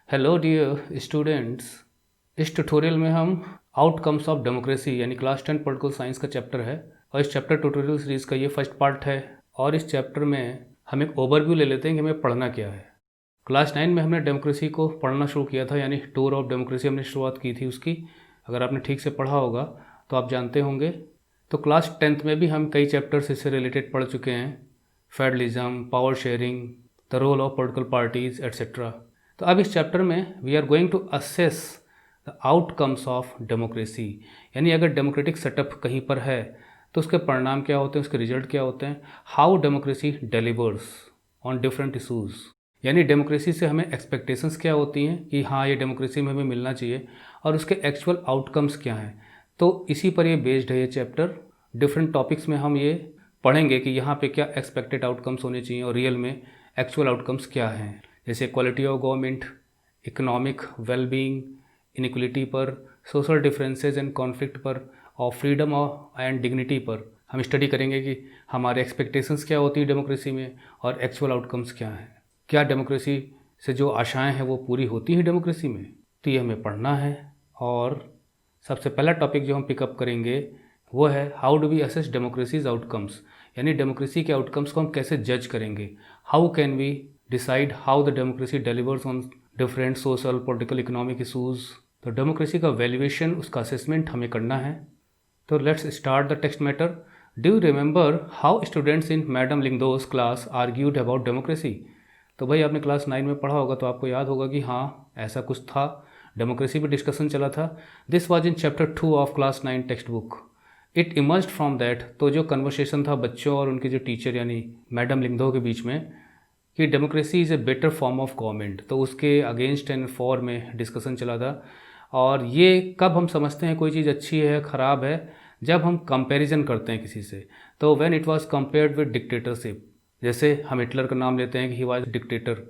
Hello dear students. इस tutorial में हम आउटकम्स ऑफ डेमोक्रेसी यानी क्लास 10 पॉलिटिकल साइंस का चैप्टर है और इस चैप्टर ट्यूटोरियल सीरीज़ का ये फर्स्ट पार्ट है। और इस चैप्टर में हम एक ओवरव्यू ले लेते हैं कि हमें पढ़ना क्या है। क्लास 9 में हमने डेमोक्रेसी को पढ़ना शुरू किया था, यानी टूर ऑफ डेमोक्रेसी हमने शुरुआत की थी उसकी। अगर आपने ठीक से पढ़ा होगा तो आप जानते होंगे। तो क्लास 10th में भी हम कई चैप्टर्स इससे रिलेटेड पढ़ चुके हैं, federalism, power sharing, the role of political parties etcetera. तो अब इस चैप्टर में we are going to assess the outcomes of democracy, यानी अगर डेमोक्रेटिक सेटअप कहीं पर है तो उसके परिणाम क्या होते हैं, उसके रिजल्ट क्या होते हैं, how democracy delivers on different issues. यानी डेमोक्रेसी से हमें एक्सपेक्टेशंस क्या होती हैं कि हाँ ये डेमोक्रेसी में हमें मिलना चाहिए, और उसके एक्चुअल आउटकम्स क्या हैं। तो इसी पर ये बेस्ड है ये चैप्टर। डिफरेंट टॉपिक्स में हम ये पढ़ेंगे कि यहाँ पे क्या एक्सपेक्टेड आउटकम्स होने चाहिए और रियल में एक्चुअल आउटकम्स क्या हैं, जैसे quality of government, economic wellbeing, inequality पर, सोशल डिफरेंसेस एंड कॉन्फ्लिक्ट पर, और फ्रीडम एंड डिग्निटी पर हम स्टडी करेंगे कि हमारे एक्सपेक्टेशंस क्या होती है डेमोक्रेसी में और एक्चुअल आउटकम्स क्या हैं। क्या डेमोक्रेसी से जो आशाएं हैं वो पूरी होती हैं डेमोक्रेसी में, तो ये हमें पढ़ना है। और सबसे पहला टॉपिक जो हम पिकअप करेंगे वो है how do we assess democracies outcomes, यानी डेमोक्रेसी के आउटकम्स को हम कैसे जज करेंगे। How can we decide how the democracy delivers on different social political economic issues. तो डेमोक्रेसी का वैल्यूएशन, उसका असेसमेंट हमें करना है। तो let's start the text matter. Do you remember how students in madam Lingdoh's class argued about democracy. तो भाई आपने क्लास 9 में पढ़ा होगा तो आपको याद होगा कि हाँ ऐसा कुछ था, डेमोक्रेसी पे डिस्कशन चला था। This was in chapter 2 of class 9 text book. It emerged from that, तो जो कन्वर्सेशन था बच्चों और उनके जो टीचर यानी मैडम लिंगदो के बीच में, कि democracy is a better form of government, तो उसके अगेंस्ट एंड फॉर में डिस्कशन चला था। और ये कब हम समझते हैं कोई चीज़ अच्छी है ख़राब है, जब हम कंपैरिजन करते हैं किसी से। तो when it was compared with dictatorship, जैसे हम हिटलर का नाम लेते हैं कि ही वाज डिक्टेटर,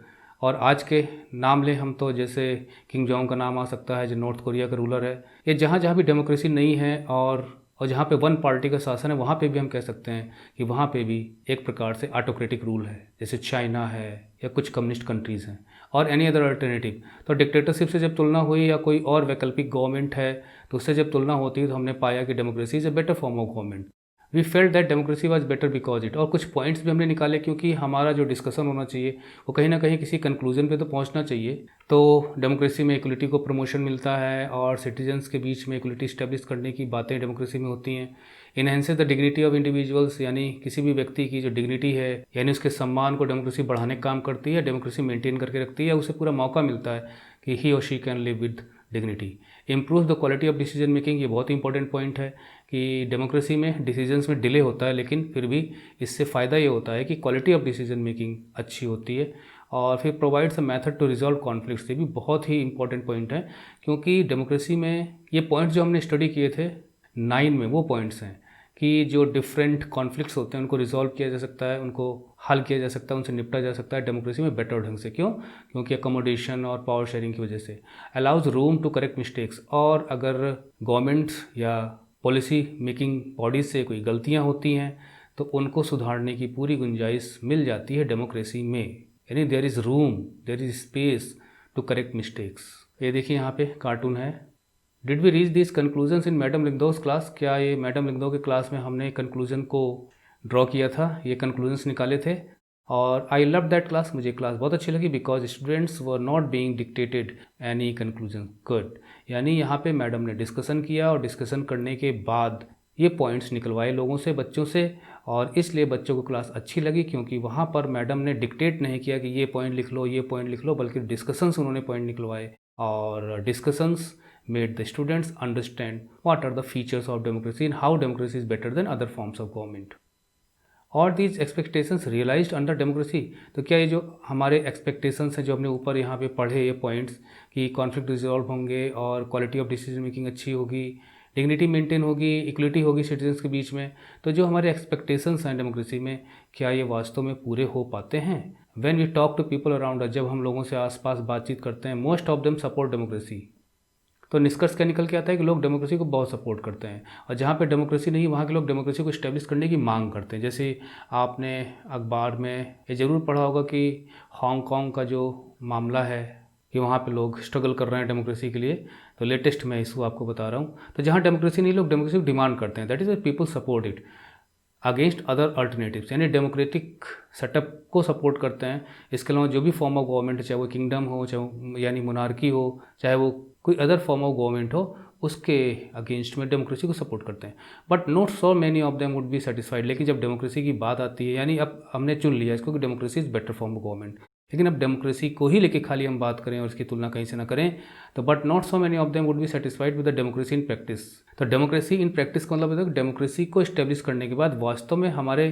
और आज के नाम लें हम तो जैसे किंग जोंग का नाम आ सकता है जो नॉर्थ कोरिया का रूलर है। ये जहाँ जहाँ भी डेमोक्रेसी नहीं है और जहाँ पे वन पार्टी का शासन है वहाँ पे भी हम कह सकते हैं कि वहाँ पे भी एक प्रकार से ऑटोक्रेटिक रूल है, जैसे चाइना है या कुछ कम्युनिस्ट कंट्रीज़ हैं और एनी अदर अल्टरनेटिव। तो डिक्टेटरशिप से जब तुलना हुई या कोई और वैकल्पिक गवर्नमेंट है तो उससे जब तुलना होती है तो हमने पाया कि democracy is a better form of government. We felt that democracy was better because it. और कुछ पॉइंट्स भी हमने निकाले क्योंकि हमारा जो डिस्कशन होना चाहिए वो कहीं ना कहीं किसी कंक्लूजन पे तो पहुंचना चाहिए। तो डेमोक्रेसी में इक्वलिटी को प्रमोशन मिलता है और सिटीजन्स के बीच में इक्वलिटी स्टैब्लिश करने की बातें डेमोक्रेसी में होती हैं। Enhances the dignity of individuals, यानी किसी भी व्यक्ति की जो डिग्निटी है यानी उसके सम्मान को डेमोक्रेसी बढ़ाने का काम करती है, डेमोक्रेसी मेंटेन करके रखती है, उसे पूरा मौका मिलता है कि ही और she can live with dignity. Improve the quality of decision making, ये बहुत ही इंपॉर्टेंट पॉइंट है कि डेमोक्रेसी में डिसीजंस में डिले होता है लेकिन फिर भी इससे फ़ायदा ये होता है कि क्वालिटी ऑफ डिसीजन मेकिंग अच्छी होती है। और फिर provides a method to resolve conflicts, ये भी बहुत ही इंपॉर्टेंट पॉइंट है क्योंकि डेमोक्रेसी में ये पॉइंट्स जो हमने स्टडी किए थे 9 में, वो पॉइंट्स हैं कि जो डिफरेंट कॉन्फ्लिक्ट्स होते हैं उनको रिजॉल्व किया जा सकता है, उनको हल किया जा सकता है, उनसे निपटा जा सकता है डेमोक्रेसी में बेटर ढंग से। क्यों? क्योंकि अकोमोडेशन और पावर शेयरिंग की वजह से allows room to correct mistakes. और अगर गवर्नमेंट्स या पॉलिसी मेकिंग बॉडीज से कोई गलतियां होती हैं तो उनको सुधारने की पूरी गुंजाइश मिल जाती है डेमोक्रेसी में, यानी there is room, there is space to correct mistakes. ये देखिए यहाँ पे कार्टून है। Did we reach this conclusions in madam Lingdoh's class, क्या ये मैडम लिंगदो के क्लास में हमने कंक्लूजन को ड्रॉ किया था, ये कंक्लूजन्स निकाले थे। और आई लव दैट क्लास, मुझे क्लास बहुत अच्छी लगी because students were not being dictated any conclusion. Good, यानी यहाँ पे मैडम ने डिस्कशन किया और डिस्कशन करने के बाद ये पॉइंट्स निकलवाए लोगों से, बच्चों से, और इसलिए बच्चों को क्लास अच्छी लगी क्योंकि वहाँ पर मैडम ने डिक्टेट नहीं किया कि ये पॉइंट लिख लो, ये पॉइंट लिख लो, बल्कि डिस्कशंस उन्होंने पॉइंट निकलवाए। और discussions made the students understand what are the features of democracy and how democracy is better than other forms of government. और these expectations realized under democracy, तो क्या ये जो हमारे expectations हैं जो हमने ऊपर यहाँ पे पढ़े ये पॉइंट्स कि कॉन्फ्लिक्ट रिजॉल्व होंगे और क्वालिटी ऑफ डिसीजन मेकिंग अच्छी होगी, डिग्निटी मेंटेन होगी, इक्वलिटी होगी सिटीजन्स के बीच में, तो जो हमारे एक्सपेक्टेशंस हैं डेमोक्रेसी में क्या ये वास्तव में पूरे हो पाते हैं। When we talk to people around us, जब हम लोगों से आसपास बातचीत करते हैं, most of them support democracy. तो निष्कर्ष क्या निकल के आता है कि लोग डेमोक्रेसी को बहुत सपोर्ट करते हैं, और जहाँ पे डेमोक्रेसी नहीं वहाँ के लोग डेमोक्रेसी को इस्टेब्लिश करने की मांग करते हैं। जैसे आपने अखबार में ये ज़रूर पढ़ा होगा कि हांगकांग का जो मामला है कि वहाँ पे लोग स्ट्रगल कर रहे हैं डेमोक्रेसी के लिए। तो लेटेस्ट मैं इशू आपको बता रहा हूँ। तो जहाँ डेमोक्रेसी नहीं, लोग डेमोक्रेसी को डिमांड करते हैं, that is people support it against other alternatives, यानी डेमोक्रेटिक सेटअप को सपोर्ट करते हैं। इसके अलावा जो भी फॉर्म ऑफ गवर्नमेंट, चाहे वो किंगडम हो, चाहे वो यानी मोनार्की हो, चाहे वो कोई अदर फॉर्म ऑफ गवर्नमेंट हो, उसके अगेंस्ट में डेमोक्रेसी को सपोर्ट करते हैं। But not so many of them would be satisfied. लेकिन जब डेमोक्रेसी की बात आती है, यानी अब हमने चुन लिया इसको कि democracy is better form of government, लेकिन अब डेमोक्रेसी को ही लेके खाली हम बात करें और इसकी तुलना कहीं से ना करें, तो but not so many of them would be satisfied with the democracy in practice. तो डेमोक्रेसी इन प्रैक्टिस का मतलब है डेमोक्रेसी को इस्टेब्लिश करने के बाद वास्तव में हमारे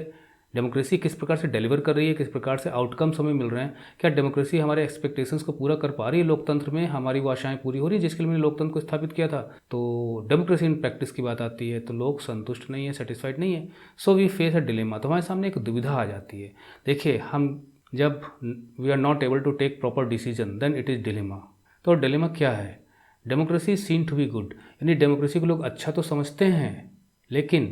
डेमोक्रेसी किस प्रकार से डिलीवर कर रही है, किस प्रकार से आउटकम्स हमें मिल रहे हैं, क्या डेमोक्रेसी हमारे एक्सपेक्टेशंस को पूरा कर पा रही है, लोकतंत्र में हमारी आशाएं पूरी हो रही है जिसके लिए मैंने लोकतंत्र को स्थापित किया था। तो डेमोक्रेसी इन प्रैक्टिस की बात आती है तो लोग संतुष्ट नहीं है, सेटिस्फाइड नहीं है। So we face a dilemma. तो हमारे सामने एक दुविधा आ जाती है। देखिए, हम जब we are not able to take proper decision then it is dilemma. तो डिलेमा क्या है? Democracy seen to be good, यानी डेमोक्रेसी को लोग अच्छा तो समझते हैं, लेकिन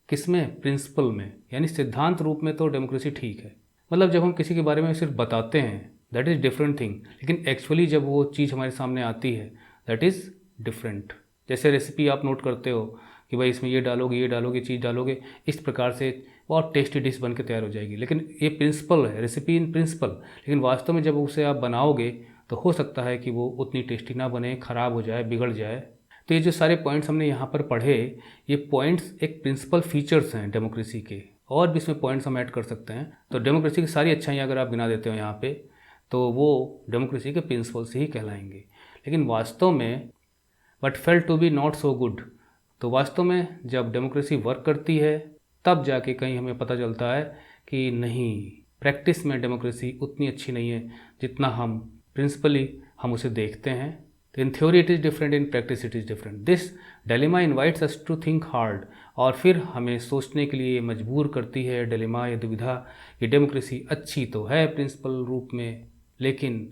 किसमें? प्रिंसिपल में, यानी सिद्धांत रूप में तो डेमोक्रेसी ठीक है। मतलब जब हम किसी के बारे में सिर्फ बताते हैं दैट इज़ डिफरेंट थिंग, लेकिन एक्चुअली जब वो चीज़ हमारे सामने आती है दैट इज़ डिफरेंट। जैसे रेसिपी आप नोट करते हो कि भाई इसमें ये डालोगे, ये डालोगे, चीज़ डालोगे, इस प्रकार से बहुत टेस्टी डिश बन के तैयार हो जाएगी। लेकिन ये प्रिंसिपल है, रेसिपी इन प्रिंसिपल। लेकिन वास्तव में जब उसे आप बनाओगे तो हो सकता है कि वो उतनी टेस्टी ना बने, ख़राब हो जाए, बिगड़ जाए। तो ये जो सारे पॉइंट्स हमने यहाँ पर पढ़े, ये पॉइंट्स एक प्रिंसिपल फीचर्स हैं डेमोक्रेसी के, और भी इसमें पॉइंट्स हम ऐड कर सकते हैं। तो डेमोक्रेसी की सारी अच्छाइयाँ अगर आप गिना देते हो यहाँ पे, तो वो डेमोक्रेसी के प्रिंसिपल्स ही कहलाएंगे। लेकिन वास्तव में but fail to be not so good. तो वास्तव में जब डेमोक्रेसी वर्क करती है तब जाके कहीं हमें पता चलता है कि नहीं, प्रैक्टिस में डेमोक्रेसी उतनी अच्छी नहीं है जितना हम प्रिंसिपली हम उसे देखते हैं। तो in theory it is different, in practice it is different. This dilemma invites us to think hard, और फिर हमें सोचने के लिए मजबूर करती है डिलेमा या दुविधा कि डेमोक्रेसी अच्छी तो है प्रिंसिपल रूप में, लेकिन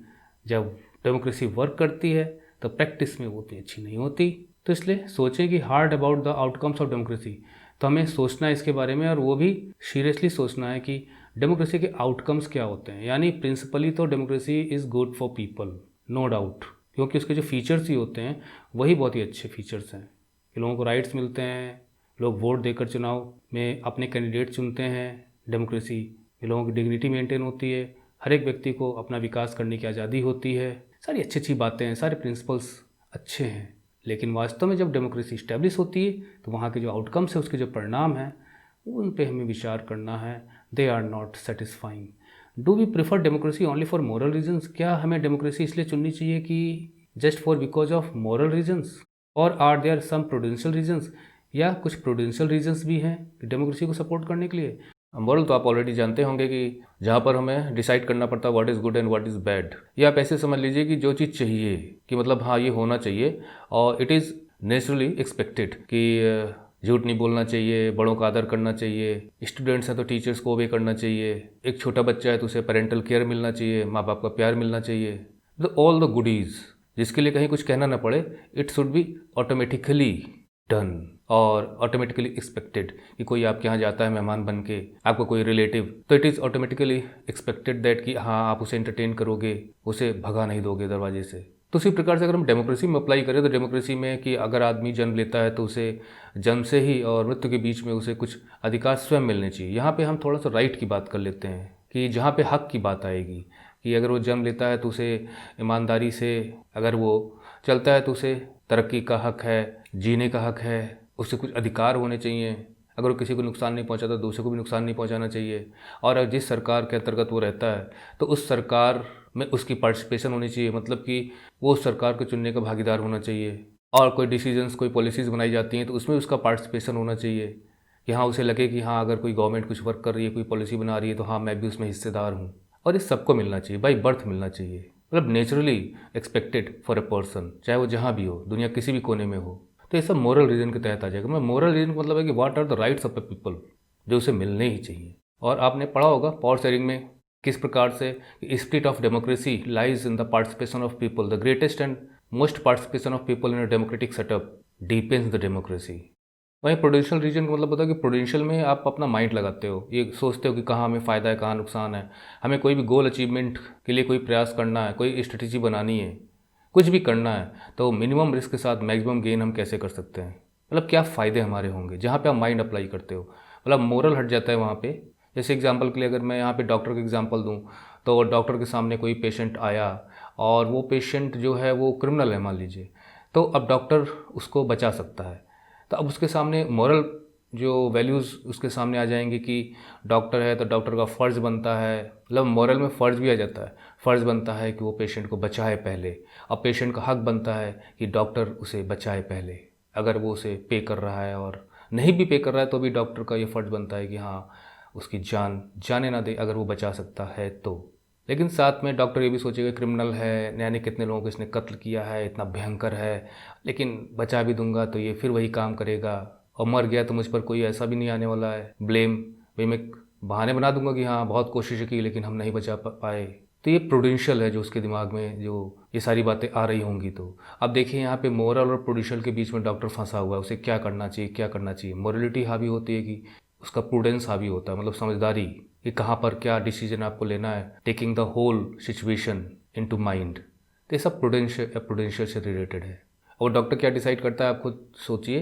जब डेमोक्रेसी वर्क करती है तो प्रैक्टिस में वो उतनी अच्छी नहीं होती। तो इसलिए सोचें कि hard about the outcomes of democracy. तो हमें सोचना है इसके बारे में, और वो भी सीरियसली सोचना है कि डेमोक्रेसी के आउटकम्स क्या होते हैं। यानी प्रिंसिपली तो democracy is good for people, no doubt, क्योंकि उसके जो फीचर्स ही होते हैं वही बहुत ही अच्छे फीचर्स हैं कि लोगों को राइट्स मिलते हैं, लोग वोट देकर चुनाव में अपने कैंडिडेट चुनते हैं, डेमोक्रेसी में लोगों की डिग्निटी मेंटेन होती है, हर एक व्यक्ति को अपना विकास करने की आज़ादी होती है, सारी अच्छी अच्छी बातें हैं, सारे प्रिंसिपल्स अच्छे हैं। लेकिन वास्तव में जब डेमोक्रेसी इस्टेब्लिश होती है तो वहाँ के जो आउटकम्स है, उसके जो परिणाम हैं, उन पे हमें विचार करना है। They are not satisfying. Do we prefer democracy only for moral reasons? क्या हमें डेमोक्रेसी इसलिए चुननी चाहिए कि just for because of moral reasons, और are there some prudential reasons, या कुछ प्रूडेंशियल रीजन्स भी हैं डेमोक्रेसी को सपोर्ट करने के लिए? मॉरल तो आप ऑलरेडी जानते होंगे कि जहाँ पर हमें डिसाइड करना पड़ता है what is good and what is bad. या आप ऐसे समझ लीजिए कि जो चीज़ चाहिए कि मतलब हाँ ये होना चाहिए, और इट इज़ नेचुरली एक्सपेक्टेड कि झूठ नहीं बोलना चाहिए, बड़ों का आदर करना चाहिए, स्टूडेंट्स हैं तो टीचर्स को ओबे करना चाहिए, एक छोटा बच्चा है तो उसे पेरेंटल केयर मिलना चाहिए, माँ बाप का प्यार मिलना चाहिए। तो ऑल द गुडीज़ जिसके लिए कहीं कुछ कहना ना पड़े, it should be automatically done और ऑटोमेटिकली एक्सपेक्टेड। कि कोई आपके यहाँ जाता है मेहमान बन के, आपका कोई रिलेटिव, तो it is automatically expected that कि हाँ आप उसे एंटरटेन करोगे, उसे भगा नहीं दोगे दरवाजे से। तो उसी प्रकार से अगर हम डेमोक्रेसी में अप्लाई करें तो डेमोक्रेसी में कि अगर आदमी जन्म लेता है तो उसे जन्म से ही और मृत्यु के बीच में उसे कुछ अधिकार स्वयं मिलने चाहिए। यहाँ पे हम थोड़ा सा राइट की बात कर लेते हैं कि जहाँ पे हक की बात आएगी कि अगर वो जन्म लेता है तो उसे ईमानदारी से अगर वो चलता है तो उसे तरक्की का हक है, जीने का हक है, उसे कुछ अधिकार होने चाहिए। अगर वो किसी को नुकसान नहीं पहुंचाता तो दूसरे को भी नुकसान नहीं पहुंचाना चाहिए। और जिस सरकार के अंतर्गत वो रहता है तो उस सरकार में उसकी पार्टिसिपेशन होनी चाहिए, मतलब कि वो उस सरकार को चुनने का भागीदार होना चाहिए। और कोई डिसीजंस, कोई पॉलिसीज़ बनाई जाती हैं तो उसमें उसका पार्टिसिपेशन होना चाहिए कि हाँ उसे लगे कि हाँ अगर कोई गवर्नमेंट कुछ वर्क कर रही है, कोई पॉलिसी बना रही है तो हाँ मैं भी उसमें हिस्सेदार हूँ। और इस सबको मिलना चाहिए, बाई बर्थ मिलना चाहिए, मतलब naturally expected for a person, चाहे वो जहाँ भी हो, दुनिया किसी भी कोने में हो। तो ये सब मोरल रीजन के तहत आ जाएगा। मैं मोरल रीजन का मतलब है कि what are the rights of the people, जो उसे मिलने ही चाहिए। और आपने पढ़ा होगा पावर शेयरिंग में किस प्रकार से spirit of democracy lies in the participation of people, the greatest and most participation of people in a democratic setup deepens the democracy. वहीं प्रूडेंशियल रीजन का मतलब होता है कि प्रूडेंशियल में आप अपना माइंड लगाते हो, ये सोचते हो कि कहाँ हमें फ़ायदा है, कहाँ नुकसान है। हमें कोई भी गोल अचीवमेंट के लिए कोई प्रयास करना है, कोई स्ट्रेटेजी बनानी है, कुछ भी करना है, तो मिनिमम रिस्क के साथ मैक्सिमम गेन हम कैसे कर सकते हैं, मतलब क्या फ़ायदे हमारे होंगे, जहाँ पे आप माइंड अप्लाई करते हो। मतलब मोरल हट जाता है वहाँ पे। जैसे एग्जांपल के लिए अगर मैं यहाँ पे डॉक्टर का एग्जांपल दूँ, तो डॉक्टर के सामने कोई पेशेंट आया और वो पेशेंट जो है वो क्रिमिनल है मान लीजिए, तो अब डॉक्टर उसको बचा सकता है। तो अब उसके सामने मॉरल जो वैल्यूज़ उसके सामने आ जाएंगे कि डॉक्टर है तो डॉक्टर का फ़र्ज़ बनता है, मतलब मॉरल में फ़र्ज़ भी आ जाता है, फ़र्ज़ बनता है कि वो पेशेंट को बचाए पहले। अब पेशेंट का हक बनता है कि डॉक्टर उसे बचाए पहले, अगर वो उसे पे कर रहा है, और नहीं भी पे कर रहा है तो भी डॉक्टर का ये फ़र्ज़ बनता है कि हाँ, उसकी जान जाने ना दे अगर वो बचा सकता है तो। लेकिन साथ में डॉक्टर ये भी सोचेगा क्रिमिनल है, न जाने कितने लोगों को इसने कत्ल किया है, इतना भयंकर है, लेकिन बचा भी दूंगा तो ये फिर वही काम करेगा, और मर गया तो मुझ पर कोई ऐसा भी नहीं आने वाला है ब्लेम, भाई मैं बहाने बना दूंगा कि हाँ बहुत कोशिश की लेकिन हम नहीं बचा पाए। तो ये प्रूडेंशियल है जो उसके दिमाग में जो ये सारी बातें आ रही होंगी। तो अब देखिए यहाँ पे मोरल और प्रूडेंशियल के बीच में डॉक्टर फंसा हुआ है, उसे क्या करना चाहिए, क्या करना चाहिए। मोरलिटी हावी होती है कि उसका प्रूडेंस हावी होता है, मतलब समझदारी कि कहाँ पर क्या डिसीजन आपको लेना है, taking the whole situation into mind. तो ये सब प्रूडेंशियल से रिलेटेड है। और डॉक्टर क्या डिसाइड करता है आप खुद सोचिए।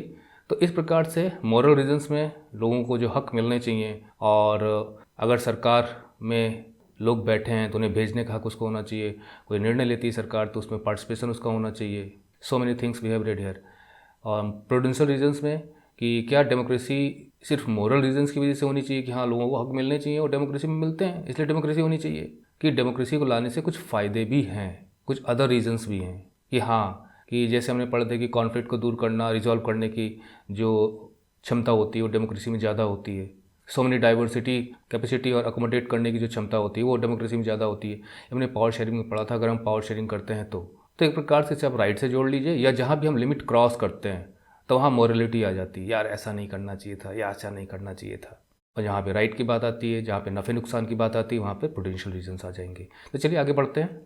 तो इस प्रकार से मॉरल रीजंस में लोगों को जो हक मिलने चाहिए, और अगर सरकार में लोग बैठे हैं तो उन्हें भेजने का हक उसको होना चाहिए, कोई निर्णय लेती है सरकार तो उसमें पार्टिसिपेशन उसका होना चाहिए। So many things we have read here. और प्रूडेंशियल रीजंस में कि क्या डेमोक्रेसी सिर्फ मोरल रीजंस की वजह से होनी चाहिए कि हाँ लोगों को हक मिलने चाहिए और डेमोक्रेसी में मिलते हैं इसलिए डेमोक्रेसी होनी चाहिए, कि डेमोक्रेसी को लाने से कुछ फ़ायदे भी हैं, कुछ अदर रीजंस भी हैं, कि हाँ कि जैसे हमने पढ़ा था कि कॉन्फ्लिक्ट को दूर करना, रिजॉल्व करने की जो क्षमता होती है वो डेमोक्रेसी में ज़्यादा होती है। सो मेनी डाइवर्सिटी कैपेसिटी और अकोमोडेट करने की जो क्षमता होती है वो डेमोक्रेसी में ज़्यादा होती है। हमने पावर शेयरिंग में पढ़ा था, अगर हम पावर शेयरिंग करते हैं तो एक प्रकार से इसे आप राइट से जोड़ लीजिए, या जहाँ भी हम लिमिट क्रॉस करते हैं तो वहाँ मोरलिटी आ जाती है, यार ऐसा नहीं करना चाहिए था या ऐसा नहीं करना चाहिए था। और जहाँ पे राइट की बात आती है, जहाँ पे नफ़े नुकसान की बात आती है, वहाँ पे प्रूडेंशियल रीजंस आ जाएंगे। तो चलिए आगे बढ़ते हैं।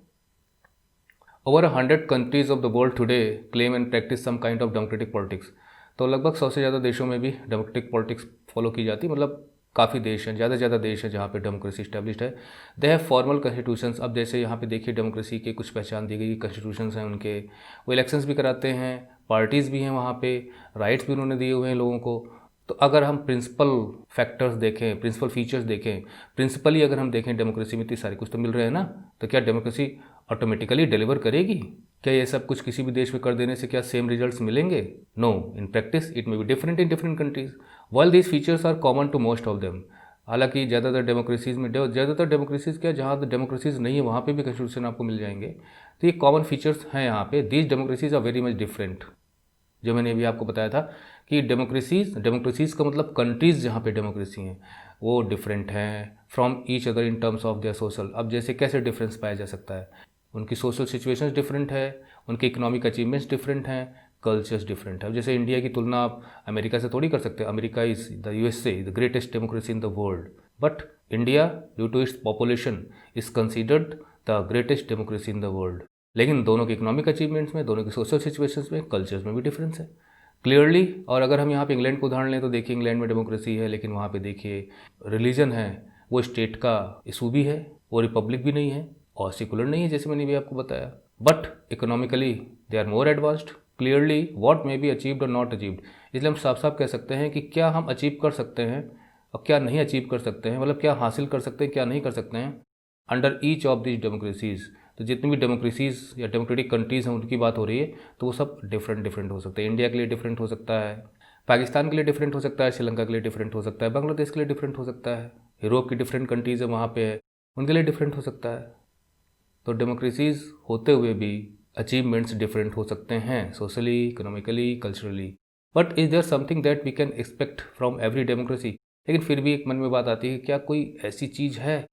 Over 100 countries of the world today claim and practise some kind of democratic politics. तो लगभग 100 से ज़्यादा देशों में भी डेमोक्रेटिक पॉलिटिक्स फॉलो की जाती है, मतलब काफ़ी देश हैं, ज़्यादा से ज़्यादा देश हैं जहाँ पे डेमोक्रेसी इस्टेब्लिश्ड है। They have formal constitutions. अब जैसे यहाँ पे देखिए डेमोक्रेसी के कुछ पहचान दी गई कॉन्स्टिट्यूशंस हैं उनके, वो इलेक्शंस भी कराते हैं, पार्टीज़ भी हैं वहाँ पे, राइट्स भी उन्होंने दिए हुए हैं लोगों को। तो अगर हम प्रिंसिपल फैक्टर्स देखें, प्रिंसिपल फीचर्स देखें, प्रिंसिपली अगर हम देखें डेमोक्रेसी में इतनी सारी कुछ तो मिल रहे हैं ना, तो क्या डेमोक्रेसी ऑटोमेटिकली डिलीवर करेगी? क्या ये सब कुछ किसी भी देश में कर देने से क्या सेम रिजल्ट्स मिलेंगे? No, in practice it may be different in different countries while these features are common to most of them. हालांकि ज़्यादातर डेमोक्रेसीज़ क्या, जहाँ डेमोक्रेसीज नहीं है वहाँ पे भी कॉन्स्टिट्यूशन आपको मिल जाएंगे। तो ये कॉमन फीचर्स हैं यहाँ पे। These democracies are very much different. जो मैंने अभी आपको बताया था कि डेमोक्रेसीज़ का मतलब कंट्रीज़ जहाँ पे डेमोक्रेसी हैं वो डिफरेंट हैं from each other in terms of their social. अब जैसे कैसे डिफरेंस पाया जा सकता है, उनकी सोशल सिचुएशंस डिफरेंट है, उनके इकोनॉमिक अचीवमेंट्स डिफरेंट हैं, कल्चर्स डिफरेंट है। अब जैसे इंडिया की तुलना आप अमेरिका से थोड़ी कर सकते हैं। America is the USA the greatest democracy in the world, but India due to its population is considered the greatest democracy in the world. लेकिन दोनों के इकोनॉमिक अचीवमेंट्स में, दोनों के सोशल सिचुएशंस में, कल्चर्स में भी डिफरेंस है क्लियरली। और अगर हम यहाँ पे इंग्लैंड को उदाहरण लें तो देखिए इंग्लैंड में डेमोक्रेसी है, लेकिन वहाँ पे देखिए रिलीजन है वो स्टेट का इशू भी है, वो रिपब्लिक भी नहीं है और सेकुलर नहीं है जैसे मैंने भी आपको बताया। But economically they are more advanced. Clearly what may be achieved और नॉट अचीव्ड, इसलिए हम साफ साफ कह सकते हैं कि क्या हम अचीव कर सकते हैं और क्या नहीं अचीव कर सकते हैं, मतलब क्या हासिल कर सकते हैं क्या नहीं कर सकते हैं under each of this democracies. तो जितनी भी डेमोक्रेसीज़ या डेमोक्रेटिक कंट्रीज़ हैं उनकी बात हो रही है तो वो सब डिफरेंट हो सकते हैं। इंडिया के लिए डिफरेंट हो सकता है, पाकिस्तान के लिए डिफरेंट हो सकता है, श्रीलंका के लिए डिफरेंट हो सकता है, बांग्लादेश के लिए डिफरेंट हो सकता है, यूरोप की डिफरेंट कंट्रीज़ है वहाँ पे है उनके लिए डिफरेंट हो सकता है। तो डेमोक्रेसीज़ होते हुए भी अचीवमेंट्स डिफरेंट हो सकते हैं socially, economically, culturally. But is there something that we can expect from every democracy. लेकिन फिर भी एक मन में बात आती है कि क्या कोई ऐसी चीज़ है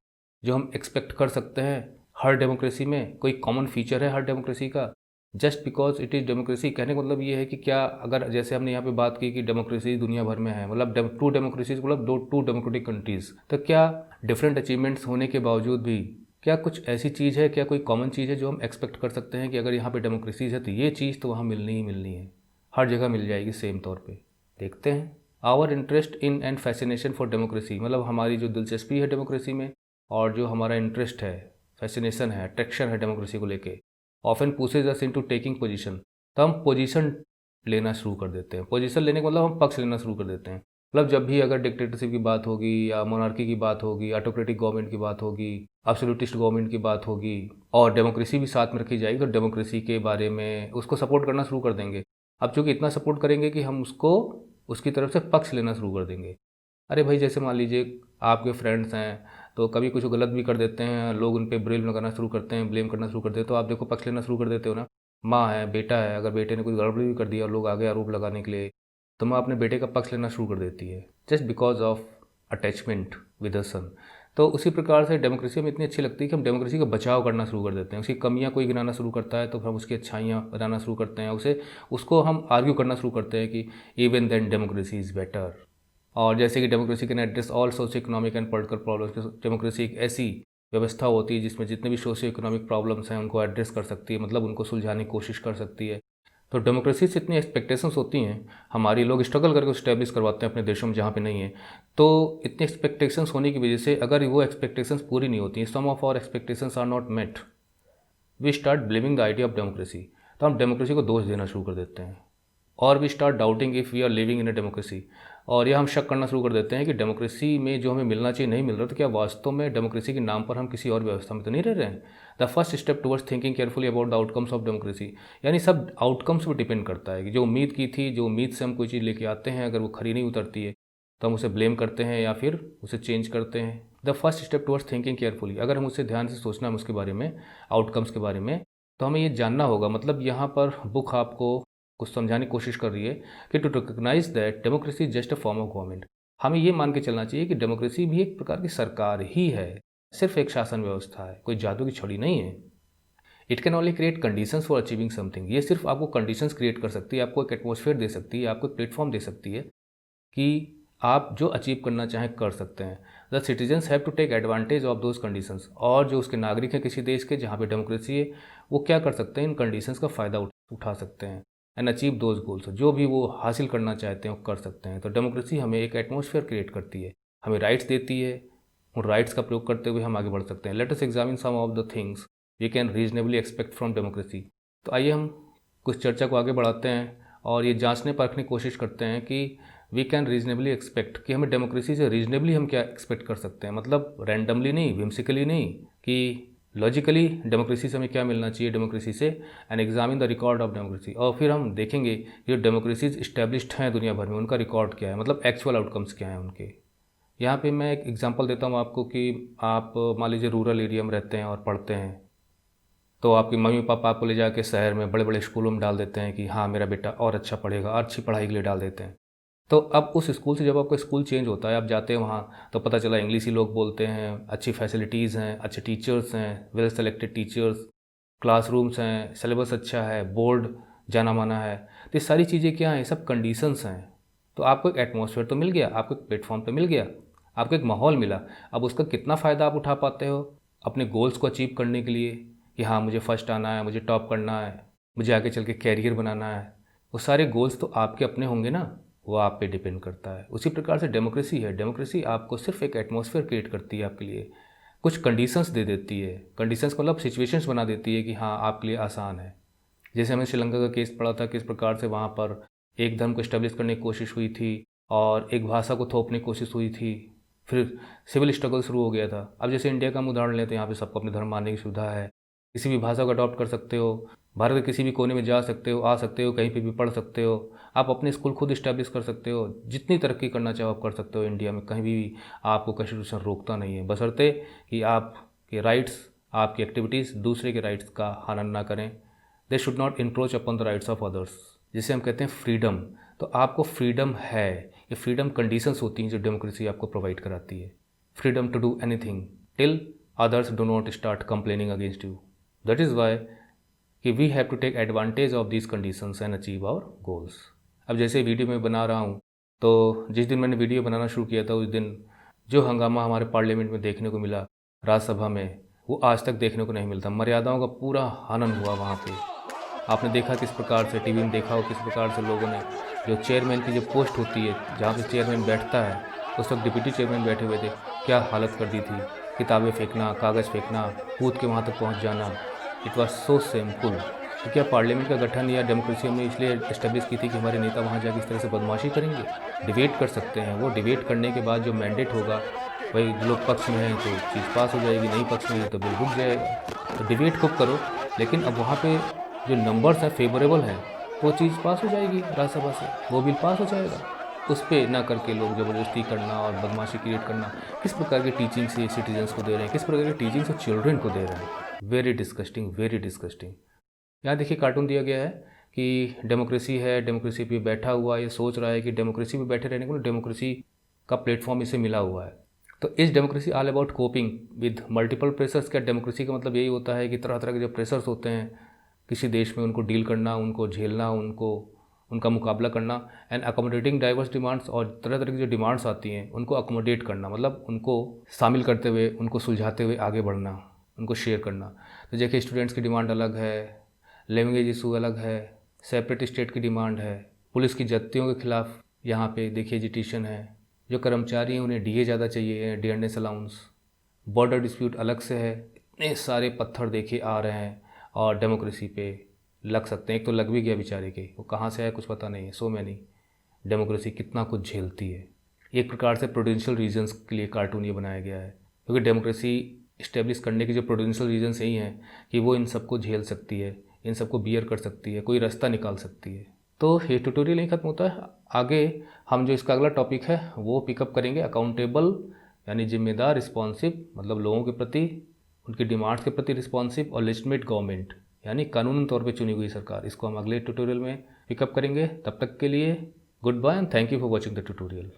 जो हम एक्सपेक्ट कर सकते हैं हर डेमोक्रेसी में, कोई कॉमन फीचर है हर डेमोक्रेसी का just because it is democracy. कहने का मतलब ये है कि क्या अगर जैसे हमने यहाँ पे बात की कि डेमोक्रेसी दुनिया भर में है, मतलब टू डेमोक्रेसीज मतलब टू डेमोक्रेटिक कंट्रीज़, तो क्या डिफरेंट अचीवमेंट्स होने के बावजूद भी क्या कुछ ऐसी चीज़ है, क्या कोई कॉमन चीज़ है जो हम एक्सपेक्ट कर सकते हैं कि अगर यहाँ पे डेमोक्रेसीज है तो ये चीज़ तो वहाँ मिलनी ही मिलनी है, हर जगह मिल जाएगी सेम तौर पे। देखते हैं। Our interest in and fascination for democracy, मतलब हमारी जो दिलचस्पी है डेमोक्रेसी में और जो हमारा इंटरेस्ट है, फैसिनेशन है, अट्रैक्शन है डेमोक्रेसी को लेके, ऑफन पुशेज अस इनटू टेकिंग पोजीशन। तो हम पोजीशन लेना शुरू कर देते हैं। पोजीशन लेने का मतलब हम पक्ष लेना शुरू कर देते हैं। मतलब जब भी अगर डिक्टेटरशिप की बात होगी या मोनार्की की बात होगी, ऑटोक्रेटिक गवर्नमेंट की बात होगी, एब्सोल्यूटिस्ट गवर्नमेंट की बात होगी और डेमोक्रेसी भी साथ में रखी जाएगी, तो डेमोक्रेसी के बारे में उसको सपोर्ट करना शुरू कर देंगे। अब चूंकि इतना सपोर्ट करेंगे कि हम उसको उसकी तरफ से पक्ष लेना शुरू कर देंगे। अरे भाई, जैसे मान लीजिए आपके फ्रेंड्स हैं तो कभी कुछ गलत भी कर देते हैं, लोग उन पर ब्लेम लगाना शुरू करते हैं, ब्लेम करना शुरू करते हैं, तो आप देखो पक्ष लेना शुरू कर देते हो ना। माँ है, बेटा है, अगर बेटे ने कोई गड़बड़ी भी कर दिया और लोग आगे आरोप लगाने के लिए, तो माँ अपने बेटे का पक्ष लेना शुरू कर देती है just because of attachment with a son. तो उसी प्रकार से डेमोक्रेसी हमें इतनी अच्छी लगती है कि हम डेमोक्रेसी का बचाव करना शुरू कर देते हैं। उसकी कमियां कोई गिनाना शुरू करता है तो हम उसकी अच्छाइयाँ बताना शुरू करते हैं, उसको हम आर्ग्यू करना शुरू करते हैं कि even then democracy is better. और जैसे कि democracy can address all socio economic and political problems, democracy एक ऐसी व्यवस्था होती है जिसमें जितने भी सोशियो इकोनॉमिक प्रॉब्लम्स हैं उनको एड्रेस कर सकती है, मतलब उनको सुलझाने की कोशिश कर सकती है। तो डेमोक्रेसी से इतनी एक्सपेक्टेशंस होती हैं हमारी, लोग स्ट्रगल करके स्टैब्लिश करवाते हैं अपने देशों में जहाँ पे नहीं है। तो इतनी एक्सपेक्टेशंस होने की वजह से अगर वो एक्सपेक्टेशंस पूरी नहीं होती, some of our expectations are not met, we start blaming the idea of democracy. तो हम डेमोक्रेसी को दोष देना शुरू कर देते हैं और we start doubting if we are living in a democracy. और यह हम शक करना शुरू कर देते हैं कि डेमोक्रेसी में जो हमें मिलना चाहिए नहीं मिल रहा, तो क्या वास्तव में डेमोक्रेसी के नाम पर हम किसी और व्यवस्था में तो नहीं रह रहे हैं। The first step towards thinking carefully about the outcomes of democracy, यानी सब आउटकम्स पर डिपेंड करता है कि जो उम्मीद की थी, जो उम्मीद से हम कोई चीज़ लेके आते हैं, अगर वो खरी नहीं उतरती है तो हम उसे ब्लेम करते हैं या फिर उसे चेंज करते हैं। The first step towards thinking carefully, अगर हम उसे ध्यान से सोचना है उसके बारे में, आउटकम्स के बारे में, तो हमें ये जानना होगा। मतलब यहाँ पर बुक आपको कुछ समझाने की कोशिश कर रही है कि to recognise that democracy is just a form of government. हमें ये मान के चलना चाहिए कि डेमोक्रेसी भी एक प्रकार की सरकार ही है, सिर्फ एक शासन व्यवस्था है, कोई जादू की छड़ी नहीं है। It can only create conditions for achieving something, ये सिर्फ आपको कंडीशंस क्रिएट कर सकती है, आपको एक एटमॉस्फेयर दे सकती है, आपको एक प्लेटफॉर्म दे सकती है कि आप जो अचीव करना चाहें कर सकते हैं। The citizens have to take advantage of those conditions, और जो उसके नागरिक हैं किसी देश के जहाँ पे डेमोक्रेसी है, वो क्या कर सकते हैं, इन कंडीशंस का फ़ायदा उठा सकते हैं एंड अचीव दोज गोल्स, जो भी वो हासिल करना चाहते हैं वो कर सकते हैं। तो डेमोक्रेसी हमें एक एटमॉस्फेयर क्रिएट करती है, हमें राइट्स देती है, उन राइट्स का प्रयोग करते हुए हम आगे बढ़ सकते हैं। Let us examine some of the things we can reasonably expect from democracy. तो आइए हम कुछ चर्चा को आगे बढ़ाते हैं और ये जांचने परखने की कोशिश करते हैं कि वी कैन रीजनेबली एक्सपेक्ट, कि हमें डेमोक्रेसी से रीजनेबली हम क्या एक्सपेक्ट कर सकते हैं। मतलब रैंडमली नहीं, विम्सिकली नहीं, कि लॉजिकली डेमोक्रेसी से हमें क्या मिलना चाहिए डेमोक्रेसी से, and examine the record of democracy. और फिर हम देखेंगे जो डेमोक्रेसीज इस्टेब्लिश्ड हैं दुनिया भर में, उनका रिकॉर्ड क्या है, मतलब एक्चुअल आउटकम्स क्या हैं उनके। यहाँ पे मैं एक एग्जांपल देता हूँ आपको कि आप मान लीजिए रूरल एरिया में रहते हैं और पढ़ते हैं, तो आपकी मम्मी पापा आपको ले जाके शहर में बड़े बड़े स्कूलों में डाल देते हैं कि हाँ मेरा बेटा और अच्छा पढ़ेगा, और अच्छी पढ़ाई के लिए डाल देते हैं। तो अब उस स्कूल से जब आपका स्कूल चेंज होता है, आप जाते हैं वहाँ, तो पता चला इंग्लिश ही लोग बोलते हैं, अच्छी फैसिलिटीज़ हैं, अच्छे टीचर्स हैं, वेल सेलेक्टेड टीचर्स, क्लासरूम्स हैं, सिलेबस अच्छा है, बोर्ड जाना माना है। तो ये सारी चीज़ें क्या हैं, सब कंडीशंस हैं। तो आपको एक एटमॉस्फेयर तो मिल गया, आपको एक प्लेटफॉर्म तो मिल गया, आपको एक माहौल मिला। अब उसका कितना फ़ायदा आप उठा पाते हो अपने गोल्स को अचीव करने के लिए, कि हाँ मुझे फर्स्ट आना है, मुझे टॉप करना है, मुझे आगे चल के कैरियर बनाना है, वो सारे गोल्स तो आपके अपने होंगे ना, वो आप पे डिपेंड करता है। उसी प्रकार से डेमोक्रेसी है, डेमोक्रेसी आपको सिर्फ एक एटमॉस्फेयर क्रिएट करती है आपके लिए, कुछ कंडीशंस दे देती है। कंडीशंस मतलब सिचुएशंस बना देती है कि हाँ आपके लिए आसान है। जैसे हमने श्रीलंका का केस पढ़ा था, किस प्रकार से वहाँ पर एक धर्म को इस्टेब्लिश करने की कोशिश हुई थी और एक भाषा को थोपने की कोशिश हुई थी, फिर सिविल स्ट्रगल शुरू हो गया था। अब जैसे इंडिया का हम उदाहरण लेते हैं, यहाँ पे सबको अपने धर्म मानने की सुविधा है, किसी भी भाषा को अडॉप्ट कर सकते हो, भारत के किसी भी कोने में जा सकते हो, आ सकते हो, कहीं पे भी पढ़ सकते हो, आप अपने स्कूल खुद इस्टेब्लिश कर सकते हो, जितनी तरक्की करना चाहो आप कर सकते हो इंडिया में, कहीं भी आपको कॉन्स्टिट्यूशन रोकता नहीं है, बशर्ते कि आपके राइट्स, आपकी एक्टिविटीज़ दूसरे के राइट्स का हनन ना करें। They should not encroach upon the rights of others, जिसे हम कहते हैं फ्रीडम। तो आपको फ्रीडम है, ये फ्रीडम कंडीशंस होती हैं जो डेमोक्रेसी आपको प्रोवाइड कराती है। Freedom to do anything till others do not start complaining against you. That is why कि we have to take advantage of these conditions and achieve our goals. अब जैसे video में बना रहा हूँ, तो जिस दिन मैंने वीडियो बनाना शुरू किया था उस दिन जो हंगामा हमारे पार्लियामेंट में देखने को मिला, राज्यसभा में, वो आज तक देखने को नहीं मिलता। मर्यादाओं का पूरा हनन हुआ वहाँ पे। आपने देखा किस प्रकार से, टीवी में देखा हो किस प्रकार से लोगों ने जो चेयरमैन की जो पोस्ट होती है जहाँ पे चेयरमैन बैठता है, उस वक्त डिप्टी चेयरमैन बैठे हुए थे, क्या हालत कर दी थी। किताबें फेंकना, कागज़ फेंकना, कूद के वहाँ तक पहुँच जाना। It was so simple. तो क्या पार्लियामेंट का गठन या डेमोक्रेसी हमने इसलिए इस्टेब्लिश की थी कि हमारे नेता वहाँ जाकर इस तरह से बदमाशी करेंगे? डिबेट कर सकते हैं, वो डिबेट करने के बाद जो मैंडेट होगा, भाई लोग पक्ष में हैं तो चीज़ पास हो जाएगी, नहीं पक्ष में है तो बिल रुक जाएगा। तो डिबेट खूब करो, लेकिन अब वहाँ पे जो नंबर्स हैं फेवरेबल हैं, वो चीज़ पास हो जाएगी राज्यसभा से, वो बिल पास हो जाएगा। उस पर ना करके लोग ज़बरदस्ती करना और बदमाशी क्रिएट करना, किस प्रकार की टीचिंग से सिटीजन्स को दे रहे हैं, किस प्रकार की टीचिंग से चिल्ड्रन को दे रहे हैं। Very disgusting, very disgusting. यहाँ देखिए कार्टून दिया गया है कि डेमोक्रेसी है, डेमोक्रेसी पे बैठा हुआ ये सोच रहा है कि डेमोक्रेसी पे बैठे रहने को डेमोक्रेसी का प्लेटफॉर्म इसे मिला हुआ है। तो इस democracy all about coping with multiple pressures. क्या डेमोक्रेसी का मतलब यही होता है कि तरह तरह के जो प्रेशर्स होते हैं किसी देश में, उनको डील करना, उनको झेलना, उनका मुकाबला करना, एंड अकोमोडेटिंग डाइवर्स डिमांड्स, और तरह तरह की जो डिमांड्स आती हैं उनको अकोमोडेट करना, मतलब उनको शामिल करते हुए, उनको सुलझाते हुए आगे बढ़ना, उनको शेयर करना। तो देखिए स्टूडेंट्स की डिमांड अलग है, लैंग्वेज इशू अलग है, सेपरेट स्टेट की डिमांड है, पुलिस की जत्तियों के खिलाफ यहाँ पे देखिए एजिटेशन है, जो कर्मचारी हैं उन्हें डीए ज़्यादा चाहिए, डियरनेस अलाउंस, बॉर्डर डिस्प्यूट अलग से है। इतने सारे पत्थर देखे आ रहे हैं और डेमोक्रेसी पे लग सकते हैं। एक तो लग भी गया बेचारे के, वो कहाँ से आया कुछ पता नहीं है। सो मैनी डेमोक्रेसी कितना कुछ झेलती है। एक प्रकार से प्रोडेंशियल रीजन्स के लिए कार्टून ये बनाया गया है, क्योंकि डेमोक्रेसी इस्टेब्लिश करने के जो प्रोडेंशियल रीजन्स यही हैं कि वो इन सबको झेल सकती है, इन सबको बियर कर सकती है, कोई रास्ता निकाल सकती है। तो ये ट्यूटोरियल नहीं खत्म होता है, आगे हम जो इसका अगला टॉपिक है वो पिकअप करेंगे। अकाउंटेबल यानी जिम्मेदार, रिस्पॉन्सिव मतलब लोगों के प्रति, उनकी डिमांड्स के प्रति रिस्पॉन्सिव, और लेजिटिमेट गवर्नमेंट यानी कानूनी तौर पे चुनी हुई सरकार। इसको हम अगले ट्यूटोरियल में पिकअप करेंगे। तब तक के लिए good bye and thank you for watching the tutorial.